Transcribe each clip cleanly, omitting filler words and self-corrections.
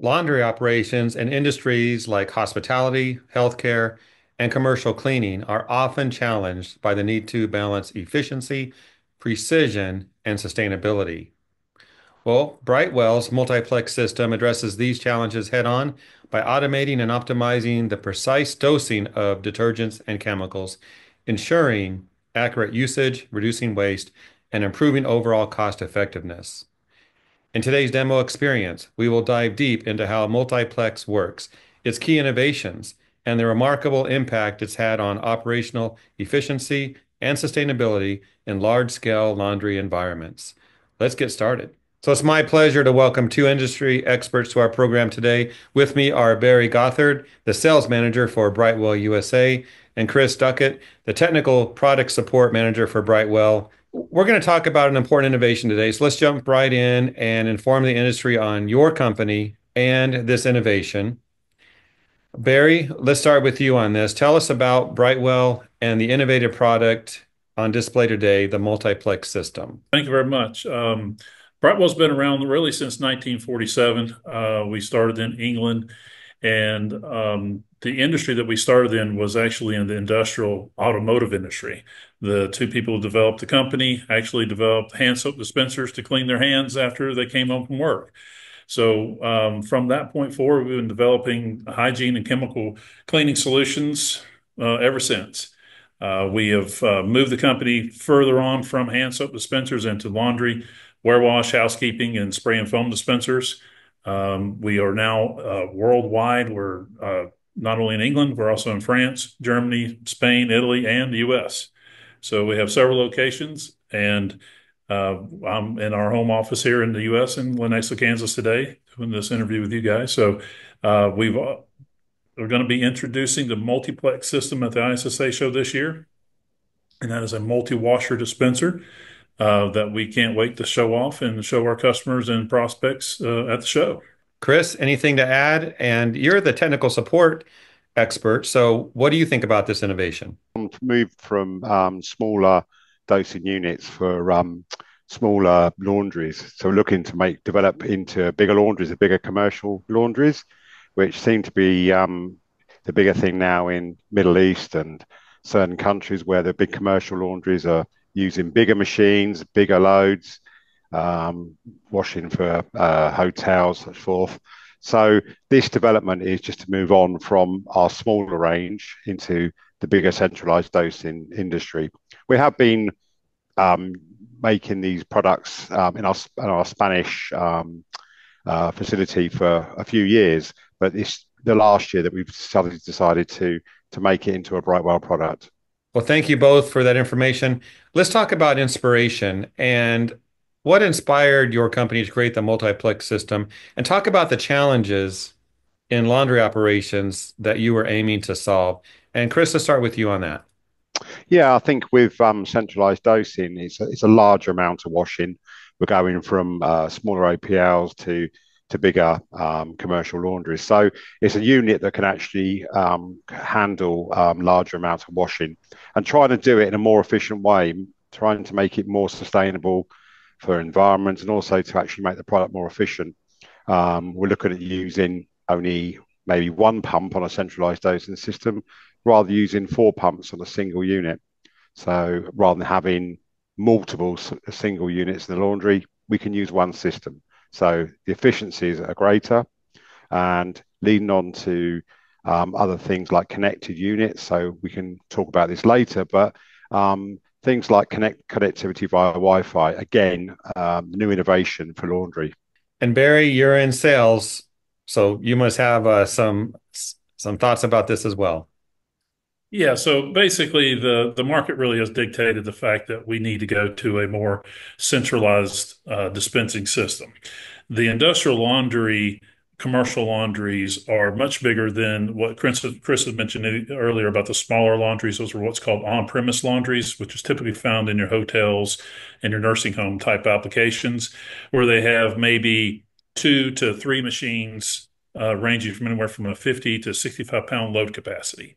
Laundry operations in industries like hospitality, healthcare, and commercial cleaning are often challenged by the need to balance efficiency, precision, and sustainability. Well, Brightwell's multiplex system addresses these challenges head on by automating and optimizing the precise dosing of detergents and chemicals, ensuring accurate usage, reducing waste, and improving overall cost effectiveness. In today's demo experience, we will dive deep into how Multiplex works, its key innovations, and the remarkable impact it's had on operational efficiency and sustainability in large-scale laundry environments. Let's get started. So it's my pleasure to welcome two industry experts to our program today. With me are Barry Gothard, the sales manager for Brightwell USA, and Chris Duckett, the technical product support manager for Brightwell. We're going to talk about an important innovation today. So let's jump right in and inform the industry on your company and this innovation. Barry, let's start with you on this. Tell us about Brightwell and the innovative product on display today, the multiplex system. Thank you very much. Brightwell's been around really since 1947. We started in England, and the industry that we started in was actually in the industrial automotive industry. The two people who developed the company actually developed hand soap dispensers to clean their hands after they came home from work. So from that point forward, we've been developing hygiene and chemical cleaning solutions ever since. We have moved the company further on from hand soap dispensers into laundry, warewash, housekeeping, and spray and foam dispensers. We are now worldwide. We're not only in England, we're also in France, Germany, Spain, Italy, and the US. So we have several locations, and I'm in our home office here in the US in Lenexa, Kansas today, doing this interview with you guys. So we're going to be introducing the multiplex system at the ISSA show this year, and that is a multi-washer dispenser that we can't wait to show off and show our customers and prospects at the show. Chris, anything to add? And you're the technical support expert. So what do you think about this innovation? Moved from smaller dosing units for smaller laundries. So we're looking to develop into bigger laundries, the bigger commercial laundries, which seem to be the bigger thing now in Middle East and certain countries where the big commercial laundries are using bigger machines, bigger loads, washing for hotels, so forth. So this development is just to move on from our smaller range into the bigger centralized dosing industry. We have been um, making these products in our Spanish facility for a few years, but it's the last year that we've decided to make it into a Brightwell product. Well, thank you both for that information. Let's talk about inspiration and what inspired your company to create the multiplex system and talk about the challenges in laundry operations that you were aiming to solve. And Chris, let's start with you on that. Yeah, I think with centralized dosing, it's a larger amount of washing. We're going from smaller OPLs to bigger commercial laundries. So it's a unit that can actually handle larger amounts of washing and trying to do it in a more efficient way, trying to make it more sustainable for environment and also to actually make the product more efficient. We're looking at using only maybe one pump on a centralized dosing system rather than using four pumps on a single unit. So rather than having multiple single units in the laundry, we can use one system. So the efficiencies are greater and leading on to other things like connected units. So we can talk about this later, but things like connectivity via Wi-Fi, again, new innovation for laundry. And Barry, you're in sales, so you must have some thoughts about this as well. Yeah, so basically the market really has dictated the fact that we need to go to a more centralized dispensing system. The industrial laundry, commercial laundries are much bigger than what Chris had mentioned earlier about the smaller laundries. Those are what's called on-premise laundries, which is typically found in your hotels and your nursing home type applications, where they have maybe two to three machines ranging from anywhere from a 50 to 65-pound load capacity.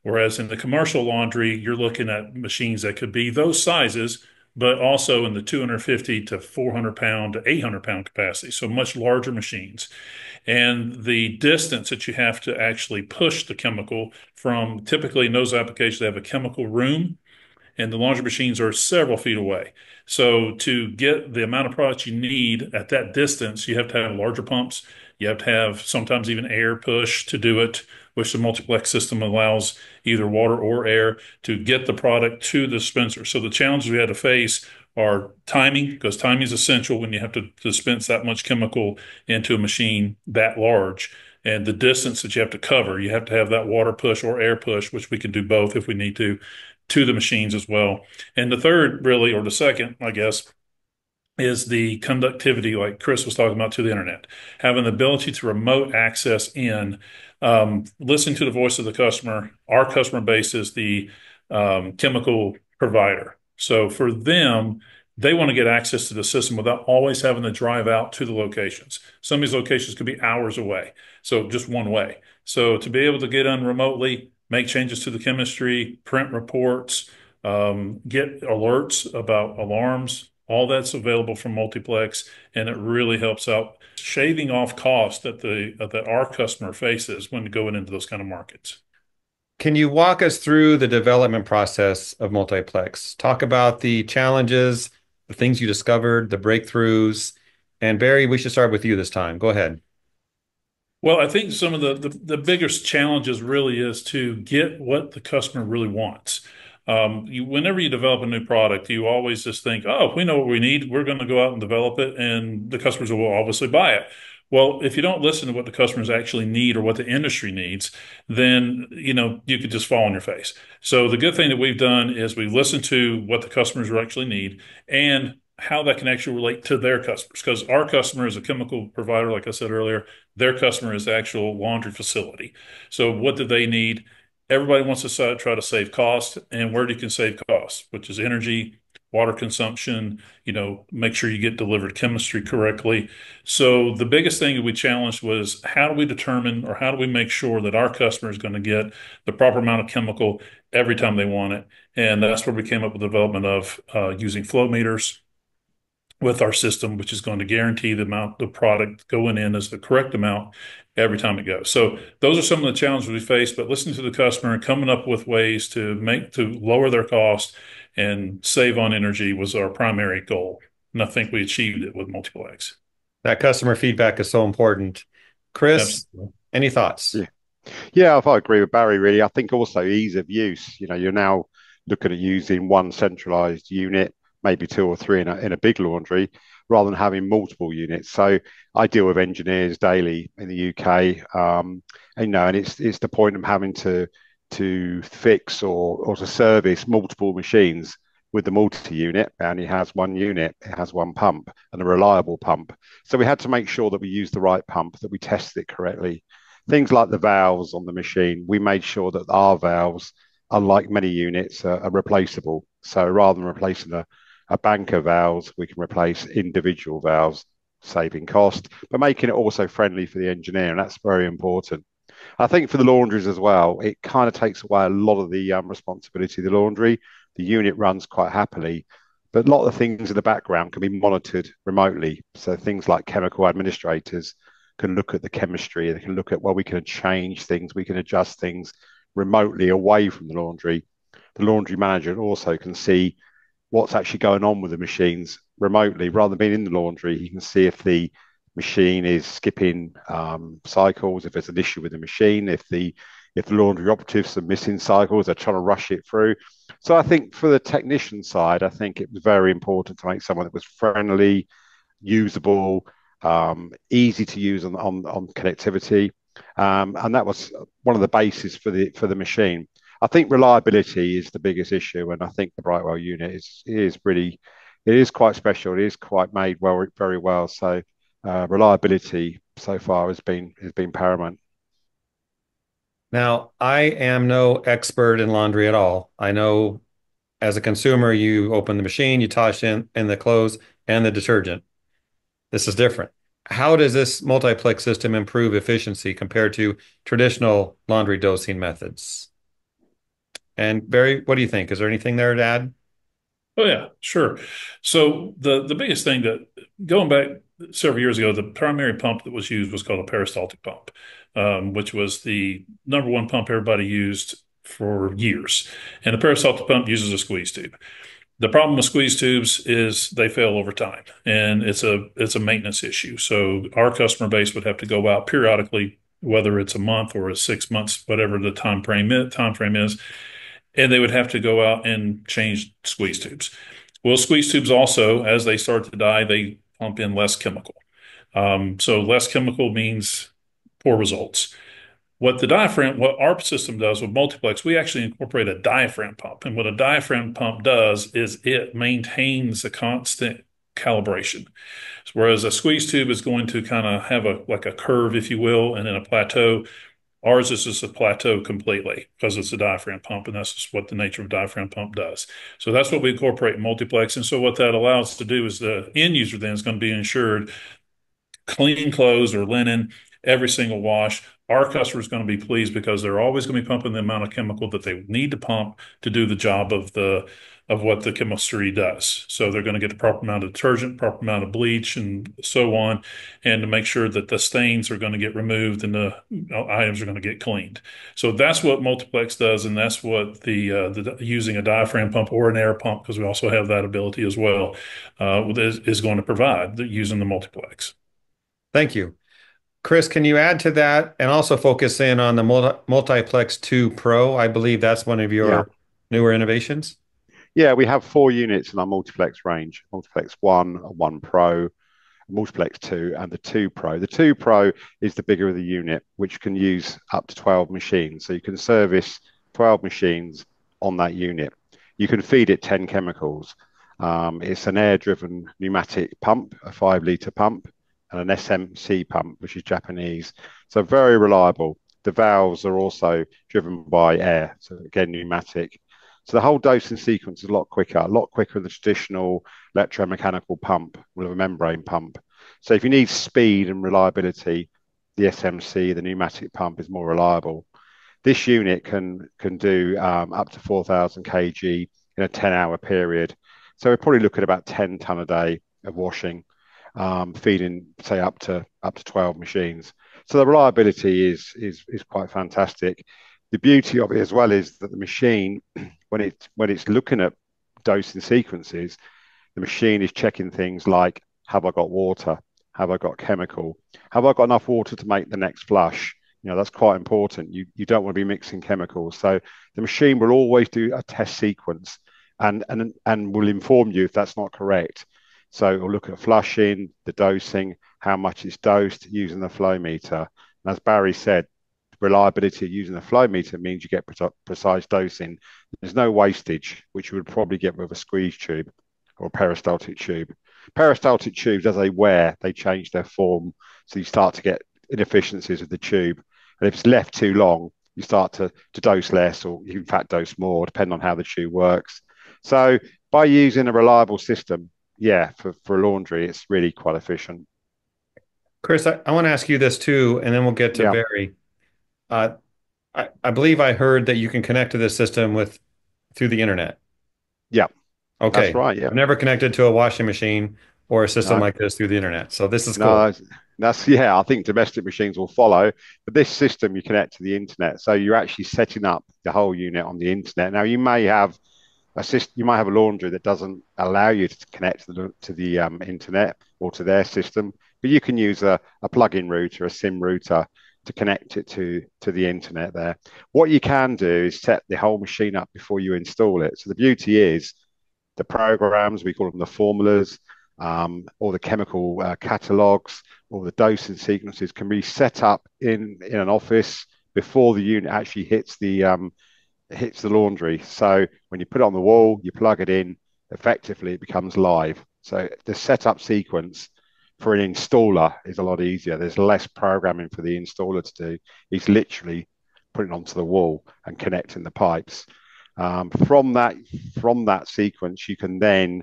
Whereas in the commercial laundry, you're looking at machines that could be those sizes, but also in the 250 to 400 pound to 800 pound capacity. So much larger machines. and the distance that you have to actually push the chemical from. Typically in those applications, they have a chemical room and the laundry machines are several feet away. So to get the amount of product you need at that distance, you have to have larger pumps. You have to have sometimes even air push to do it, which the multiplex system allows either water or air to get the product to the dispenser. So the challenges we had to face are timing, because timing is essential when you have to dispense that much chemical into a machine that large. And the distance that you have to cover, you have to have that water push or air push, which we can do both if we need to the machines as well. And the third, really, or the second, I guess, is the conductivity, like Chris was talking about, to the internet. Having the ability to remote access in, listening to the voice of the customer. Our customer base is the chemical provider. So for them, they want to get access to the system without always having to drive out to the locations. Some of these locations could be hours away, so just one way. So to be able to get in remotely, make changes to the chemistry, print reports, get alerts about alarms, all that's available from Multiplex, and it really helps out shaving off cost that our customer faces when going into those kind of markets. Can you walk us through the development process of Multiplex? Talk about the challenges, the things you discovered, the breakthroughs. And Barry, we should start with you this time. Go ahead. Well, I think some of the biggest challenges really is to get what the customer really wants. Whenever you develop a new product, you always just think, oh, if we know what we need, we're going to go out and develop it, and the customers will obviously buy it. Well, if you don't listen to what the customers actually need or what the industry needs, then you could just fall on your face. So the good thing that we've done is we listen to what the customers actually need and how that can actually relate to their customers. Because our customer is a chemical provider, like I said earlier, their customer is the actual laundry facility. So what do they need? Everybody wants to try to save cost, and where you can save cost, which is energy, water consumption, make sure you get delivered chemistry correctly. So the biggest thing that we challenged was how do we determine or how do we make sure that our customer is going to get the proper amount of chemical every time they want it? And that's where we came up with the development of using flow meters with our system, which is going to guarantee the amount of product going in is the correct amount every time it goes. So those are some of the challenges we face, but listening to the customer and coming up with ways to lower their cost and save on energy was our primary goal. And I think we achieved it with Multiplex. That customer feedback is so important. Chris, Absolutely. any thoughts? Yeah. Yeah, I agree with Barry, really. I think also ease of use. You're now looking at using one centralized unit, maybe two or three in a big laundry, rather than having multiple units. So I deal with engineers daily in the UK, and it's the point of having to fix or to service multiple machines with the multi-unit. It only has one unit, it has one pump and a reliable pump. So we had to make sure that we use the right pump, that we tested it correctly. Things like the valves on the machine, we made sure that our valves, unlike many units, are replaceable. So rather than replacing a bank of valves, we can replace individual valves, saving cost, but making it also friendly for the engineer. And that's very important. I think for the laundries as well, it kind of takes away a lot of the responsibility of the laundry. The unit runs quite happily, but a lot of the things in the background can be monitored remotely. So things like chemical administrators can look at the chemistry, they can look at, well, we can change things, we can adjust things remotely away from the laundry. The laundry manager also can see what's actually going on with the machines remotely rather than being in the laundry. You can see if the machine is skipping cycles, if there's an issue with the machine, if the laundry operatives are missing cycles, they're trying to rush it through. So I think for the technician side, I think it was very important to make someone that was friendly, usable, easy to use on connectivity, and that was one of the bases for the machine. I think reliability is the biggest issue, and I think the Brightwell unit is really, it is quite special. It is quite made well, very well. So reliability so far has been paramount. Now, I am no expert in laundry at all. I know as a consumer, you open the machine, you toss in the clothes and the detergent. This is different. How does this multiplex system improve efficiency compared to traditional laundry dosing methods? And Barry, what do you think? Is there anything there to add? Oh yeah, sure. So the biggest thing that going back several years ago, the primary pump that was used was called a peristaltic pump, which was the number one pump everybody used for years. And the peristaltic pump uses a squeeze tube. The problem with squeeze tubes is they fail over time, and it's a maintenance issue. So our customer base would have to go out periodically, whether it's a month or a 6 months, whatever the time frame is, and they would have to go out and change squeeze tubes. Well, squeeze tubes also, as they start to die, they pump in less chemical. So less chemical means poor results. What our system does with Multiplex, we actually incorporate a diaphragm pump. And what a diaphragm pump does is it maintains a constant calibration. Whereas a squeeze tube is going to kind of have like a curve, if you will, and then a plateau. Ours is just a plateau completely because it's a diaphragm pump, and that's just what the nature of a diaphragm pump does. So that's what we incorporate in Multiplex. And so what that allows us to do is the end user then is going to be insured clean clothes or linen every single wash. Our customer is going to be pleased because they're always going to be pumping the amount of chemical that they need to pump to do the job of what the chemistry does. So they're going to get the proper amount of detergent, proper amount of bleach, and so on, and to make sure that the stains are going to get removed and the items are going to get cleaned. So that's what Multiplex does, and that's what the using a diaphragm pump or an air pump, because we also have that ability as well, is going to provide using the Multiplex. Thank you. Chris, can you add to that and also focus in on the Multiplex 2 Pro? I believe that's one of Yeah. your newer innovations. Yeah, we have 4 units in our multiplex range: multiplex 1, 1 Pro, multiplex 2, and the 2 Pro. The 2 Pro is the bigger of the unit, which can use up to 12 machines. So you can service 12 machines on that unit. You can feed it 10 chemicals. It's an air-driven pneumatic pump, a 5-litre pump, and an SMC pump, which is Japanese. So very reliable. The valves are also driven by air, so again, pneumatic. So the whole dosing sequence is a lot quicker than the traditional electromechanical pump with a membrane pump. So if you need speed and reliability, the SMC, the pneumatic pump, is more reliable. This unit can do up to 4,000 kg in a 10-hour period. So we're probably looking at about 10 ton a day of washing, feeding say up to 12 machines. So the reliability is quite fantastic. The beauty of it as well is that the machine, when it's looking at dosing sequences, the machine is checking things like, have I got water? Have I got chemical? Have I got enough water to make the next flush? That's quite important. You don't want to be mixing chemicals. So the machine will always do a test sequence and will inform you if that's not correct. So it'll look at flushing, the dosing, how much it's dosed using the flow meter. And as Barry said, reliability of using the flow meter means you get precise dosing. There's no wastage, which you would probably get with a squeeze tube or a peristaltic tube. Peristaltic tubes, as they wear, they change their form. So you start to get inefficiencies of the tube. And if it's left too long, you start to dose less, or you in fact dose more, depending on how the tube works. So by using a reliable system, yeah, for laundry, it's really quite efficient. Chris, I want to ask you this too, and then we'll get to Yeah, Barry. Uh, I believe I heard that you can connect to this system through the internet. yeah, that's Okay. right. Yeah, I've never connected to a washing machine or a system no, like this through the internet. So this is cool. no, that's yeah. I think domestic machines will follow, but this system you connect to the internet, so you're actually setting up the whole unit on the internet. Now you might have a laundry that doesn't allow you to connect to the internet or to their system, but you can use a plug-in router, a SIM router, to connect it to the internet there. What you can do is set the whole machine up before you install it. So the beauty is the programs, we call them the formulas, or the chemical catalogs, or the dosing sequences can be set up in an office before the unit actually hits the laundry. So when you put it on the wall, you plug it in, effectively it becomes live. So the setup sequence for an installer is a lot easier. There's less programming for the installer to do. He's literally putting it onto the wall and connecting the pipes. From that sequence, you can then,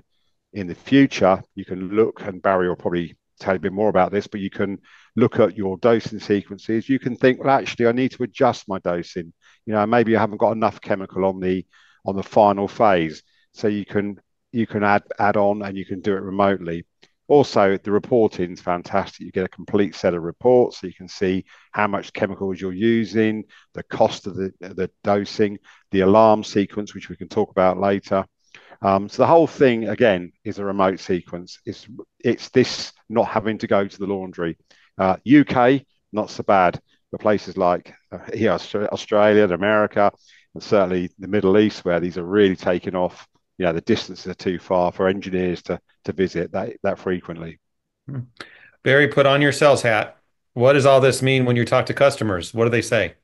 in the future, you can look, and Barry will probably tell you a bit more about this, but you can look at your dosing sequences. You can think, well, actually, I need to adjust my dosing. Maybe I haven't got enough chemical on the final phase, so you can add on, and you can do it remotely. Also, the reporting is fantastic. You get a complete set of reports so you can see how much chemicals you're using, the cost of the dosing, the alarm sequence, which we can talk about later. So the whole thing again is a remote sequence. It's this not having to go to the laundry. UK not so bad, but places like here Australia, and America, and certainly the Middle East where these are really taking off. The distances are too far for engineers to visit that frequently. Hmm. Barry, put on your sales hat. What does all this mean when you talk to customers? What do they say?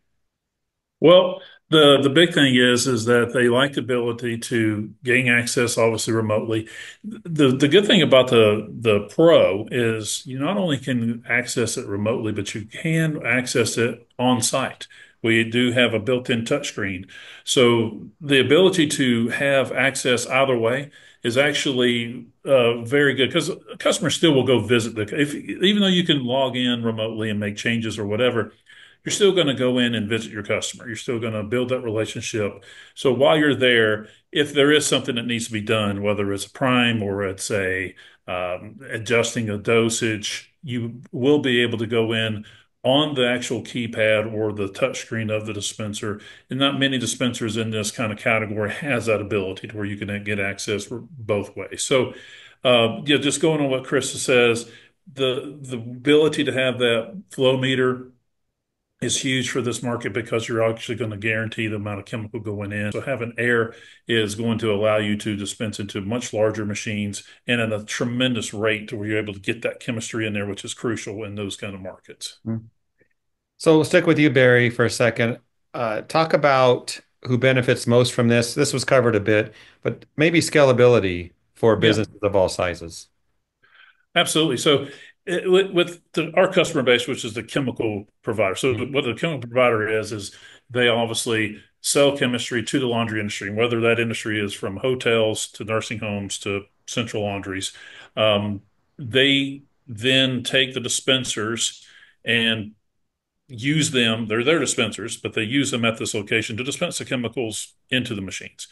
Well, the big thing is that they like the ability to gain access, obviously remotely. The good thing about the Pro is you not only can access it remotely, but you can access it on site. We do have a built-in touchscreen, so the ability to have access either way is actually very good because customers still will go visit even though you can log in remotely and make changes or whatever, you're still going to go in and visit your customer. You're still going to build that relationship. So while you're there, if there is something that needs to be done, whether it's a prime or it's a adjusting a dosage, you will be able to go in on the actual keypad or the touchscreen of the dispenser. And not many dispensers in this kind of category has that ability to where you can get access both ways. So, yeah, just going on what Chris says, the ability to have that flow meter is huge for this market because you're actually going to guarantee the amount of chemical going in. So having air is going to allow you to dispense into much larger machines and at a tremendous rate to where you're able to get that chemistry in there, which is crucial in those kind of markets. Hmm. So we'll stick with you, Barry, for a second. Talk about who benefits most from this. This was covered a bit, but maybe scalability for Yeah. businesses of all sizes. Absolutely. So our customer base, which is the chemical provider. So Mhm. what the chemical provider is they obviously sell chemistry to the laundry industry, and whether that industry is from hotels to nursing homes to central laundries. Um, they then take the dispensers and use them. They're their dispensers, but they use them at this location to dispense the chemicals into the machines.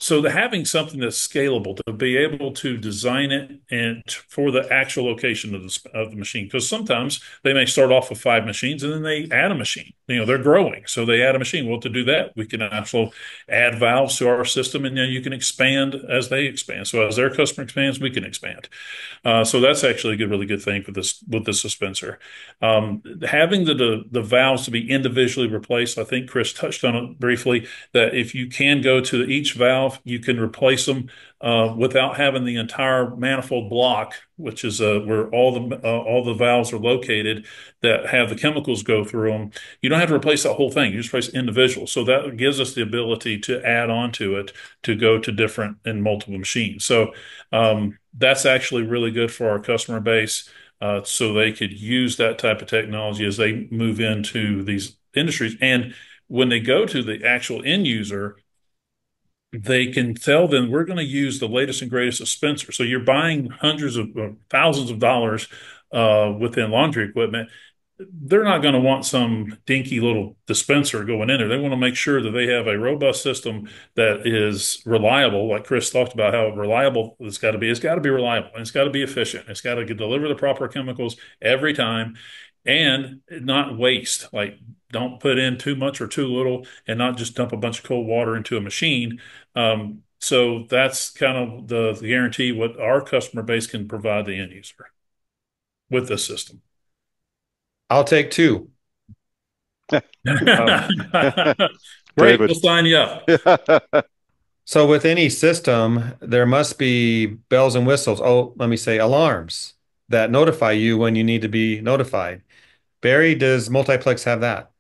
So having something that's scalable to be able to design it and for the actual location of the machine, because sometimes they may start off with five machines and then they add a machine. They're growing, so they add a machine. Well, to do that, we can also add valves to our system, and then you can expand as they expand. So as their customer expands, we can expand. So that's actually a really good thing for this with this dispenser. Having the valves to be individually replaced, I think Chris touched on it briefly, that if you can go to each valve, you can replace them without having the entire manifold block, which is where all the valves are located that have the chemicals go through them. You don't have to replace that whole thing. You just replace individual. So that gives us the ability to add on to it to go to different and multiple machines. So that's actually really good for our customer base. So they could use that type of technology as they move into these industries. And when they go to the actual end user, they can tell them we're going to use the latest and greatest dispenser. So you're buying hundreds of thousands of dollars within laundry equipment. They're not going to want some dinky little dispenser going in there. They want to make sure that they have a robust system that is reliable, like Chris talked about how reliable it's got to be. It's got to be reliable and it's got to be efficient. It's got to deliver the proper chemicals every time and not waste. Like, don't put in too much or too little and not just dump a bunch of cold water into a machine. So that's kind of the guarantee what our customer base can provide the end user with this system. I'll take two. Oh. Great, David. we'll sign you up. So with any system, there must be bells and whistles. Oh, let me say alarms that notify you when you need to be notified. Barry, does Multiplex have that?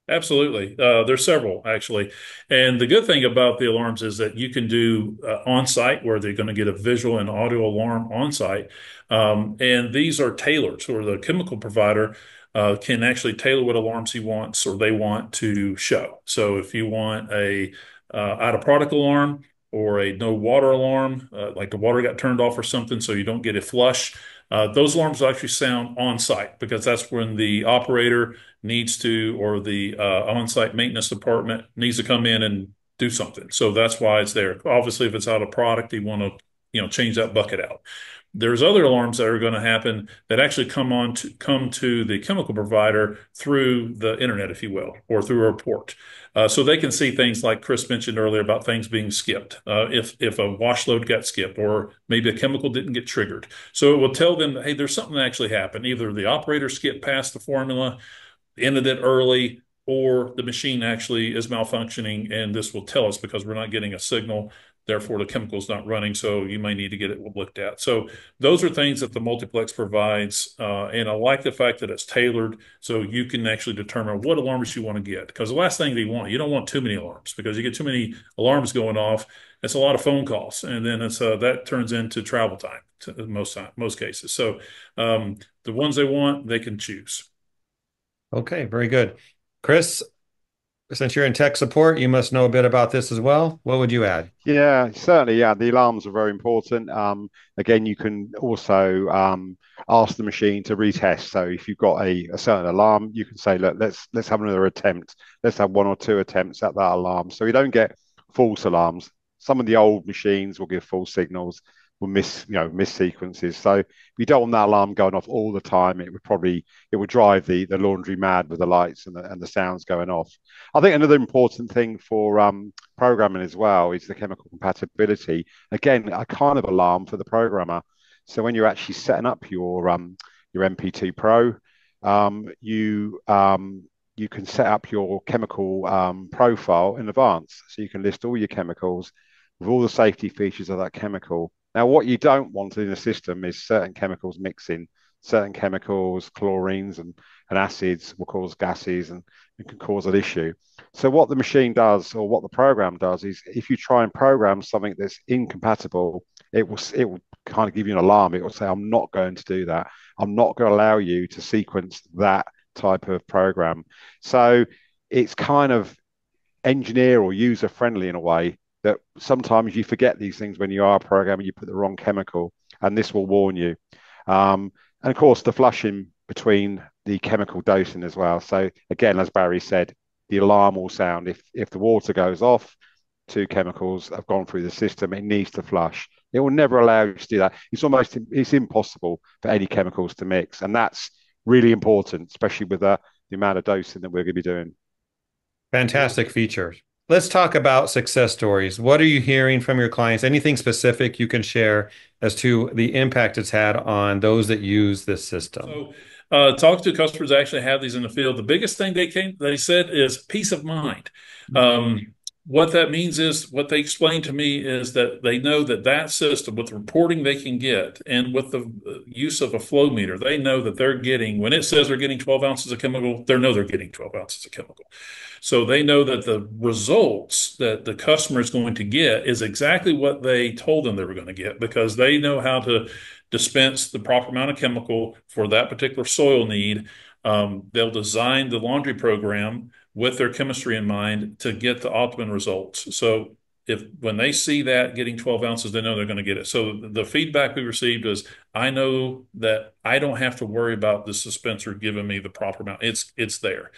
Absolutely. There's several actually. And the good thing about the alarms is that you can do on site where they're going to get a visual and audio alarm on site. And these are tailored. So the chemical provider can actually tailor what alarms he wants or they want to show. So if you want a out of product alarm or a no water alarm, like the water got turned off or something, so you don't get a flush, those alarms will actually sound on site because that's when the operator needs to, or the on-site maintenance department needs to come in and do something. So that's why it's there. Obviously, if it's out of product, you want to, change that bucket out. There's other alarms that are going to happen that actually come to the chemical provider through the internet, if you will, or through a report. So they can see things like Chris mentioned earlier about things being skipped. If a wash load got skipped, or maybe a chemical didn't get triggered. So it will tell them, hey, there's something that actually happened. Either the operator skipped past the formula, ended it early, or the machine actually is malfunctioning, and this will tell us because we're not getting a signal. Therefore, the chemical's not running, so you may need to get it looked at. So those are things that the multiplex provides, and I like the fact that it's tailored so you can actually determine what alarms you want to get. Because the last thing you don't want too many alarms, because you get too many alarms going off, it's a lot of phone calls, and then that turns into travel time most cases. So the ones they want, they can choose. Okay, very good. Chris, since you're in tech support, you must know a bit about this as well. What would you add? Yeah, certainly. Yeah, the alarms are very important. Again, you can also ask the machine to retest. So if you've got a certain alarm, you can say, look, let's have another attempt. Let's have one or two attempts at that alarm. So we don't get false alarms. Some of the old machines will give false signals, will miss sequences. So if you don't want that alarm going off all the time, it would drive the laundry mad with the lights and the sounds going off. I think another important thing for programming as well is the chemical compatibility. Again, a kind of alarm for the programmer. So when you're actually setting up your MP2 Pro, you can set up your chemical profile in advance. So you can list all your chemicals with all the safety features of that chemical. Now, what you don't want in a system is certain chemicals mixing. Certain chemicals, chlorines and acids will cause gases and it can cause an issue. So what the machine does, or what the program does, is if you try and program something that's incompatible, it will kind of give you an alarm. It will say, "I'm not going to do that. I'm not going to allow you to sequence that type of program." So it's kind of engineer or user friendly in a way that sometimes you forget these things when you are programming. You put the wrong chemical, and this will warn you. And of course, the flushing between the chemical dosing as well. So again, as Barry said, the alarm will sound if the water goes off, two chemicals have gone through the system, it needs to flush. It will never allow you to do that. It's impossible for any chemicals to mix, and that's really important, especially with the amount of dosing that we're going to be doing. Fantastic features. Let's talk about success stories. What are you hearing from your clients? Anything specific you can share as to the impact it's had on those that use this system? So, talking to customers that actually have these in the field, the biggest thing they said is peace of mind. What that means is what they explained to me is that they know that that system, with the reporting they can get and with the use of a flow meter, they know that they're getting, when it says they're getting 12 ounces of chemical, they know they're getting 12 ounces of chemical. So they know that the results that the customer is going to get is exactly what they told them they were going to get, because they know how to dispense the proper amount of chemical for that particular soil need. They'll design the laundry program with their chemistry in mind to get the optimum results. So if when they see that getting 12 ounces, they know they're going to get it. So the feedback we received is, I know that I don't have to worry about the dispenser giving me the proper amount. It's there.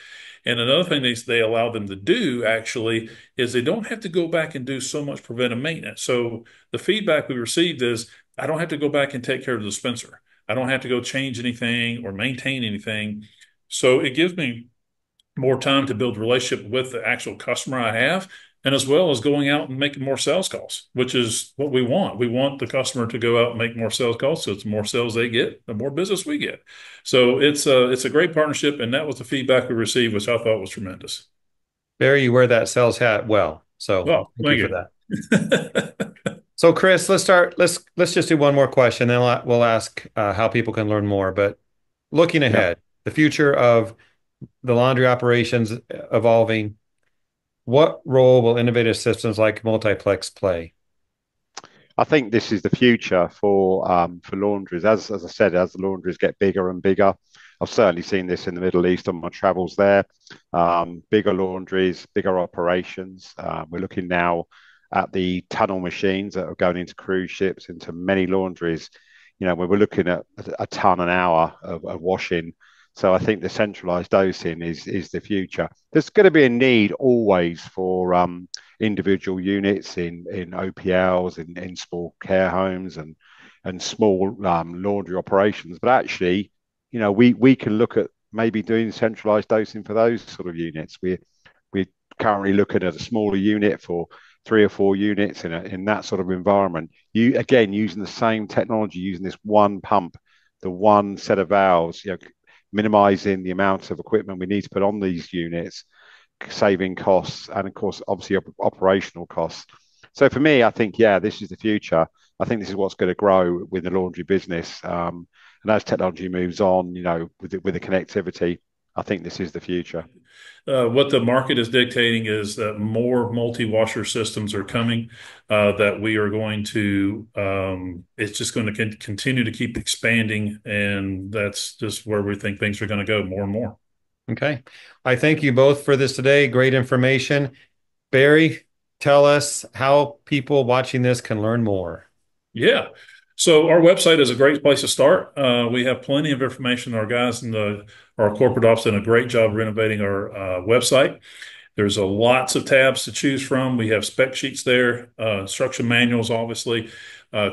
And another thing they allow them to do actually is they don't have to go back and do so much preventive maintenance. So the feedback we received is, I don't have to go back and take care of the dispenser. I don't have to go change anything or maintain anything. So it gives me more time to build a relationship with the actual customer I have, and as well as going out and making more sales calls, which is what we want. We want the customer to go out and make more sales calls. So it's more sales they get, the more business we get. So it's a great partnership, and that was the feedback we received, which I thought was tremendous. Barry, you wear that sales hat well. So Well, thank you thank for you. that. So Chris, let's start. Let's just do one more question, then we'll ask how people can learn more. But looking Yeah. ahead, the future of the laundry operations evolving, what role will innovative systems like Multiplex play? I think this is the future for laundries. As I said, as the laundries get bigger and bigger, I've certainly seen this in the Middle East on my travels there. Bigger laundries, bigger operations. We're looking now at the tunnel machines that are going into cruise ships, into many laundries. Where we're looking at a ton an hour of washing. So I think the centralized dosing is the future. There's going to be a need always for individual units in OPLs, in small care homes, and and small laundry operations. But actually, we can look at maybe doing centralized dosing for those sort of units. We're currently looking at a smaller unit for 3 or 4 units in that sort of environment. You again using the same technology, using this one pump, the one set of valves, minimizing the amount of equipment we need to put on these units, saving costs, and of course, obviously operational costs. So for me, I think this is the future. I think this is what's going to grow with the laundry business. And as technology moves on, with the connectivity, I think this is the future. What the market is dictating is that more multi-washer systems are coming, that we are going to, it's just going to continue to keep expanding. And that's just where we think things are going to go more and more. Okay. I thank you both for this today. Great information. Barry, tell us how people watching this can learn more. Yeah. So our website is a great place to start. We have plenty of information. Our guys in our corporate office done a great job renovating our website. There's lots of tabs to choose from. We have spec sheets there, instruction manuals, obviously.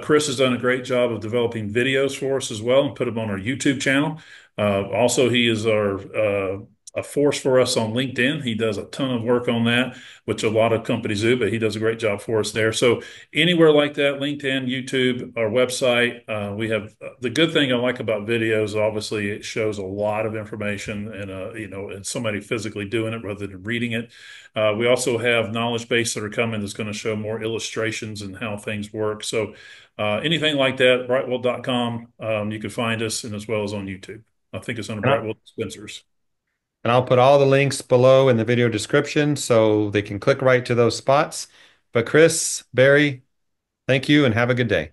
Chris has done a great job of developing videos for us as well and put them on our YouTube channel. Also, he is a force for us on LinkedIn. He does a ton of work on that, which a lot of companies do, but he does a great job for us there. So anywhere like that, LinkedIn, YouTube, our website, we have the good thing I like about videos. Obviously, it shows a lot of information and and somebody physically doing it rather than reading it. We also have knowledge base that are coming that's going to show more illustrations and how things work. So anything like that, brightwell.com, you can find us, and as well as on YouTube. I think it's under Brightwell Dispensers. And I'll put all the links below in the video description so they can click right to those spots. But Chris, Barry, thank you and have a good day.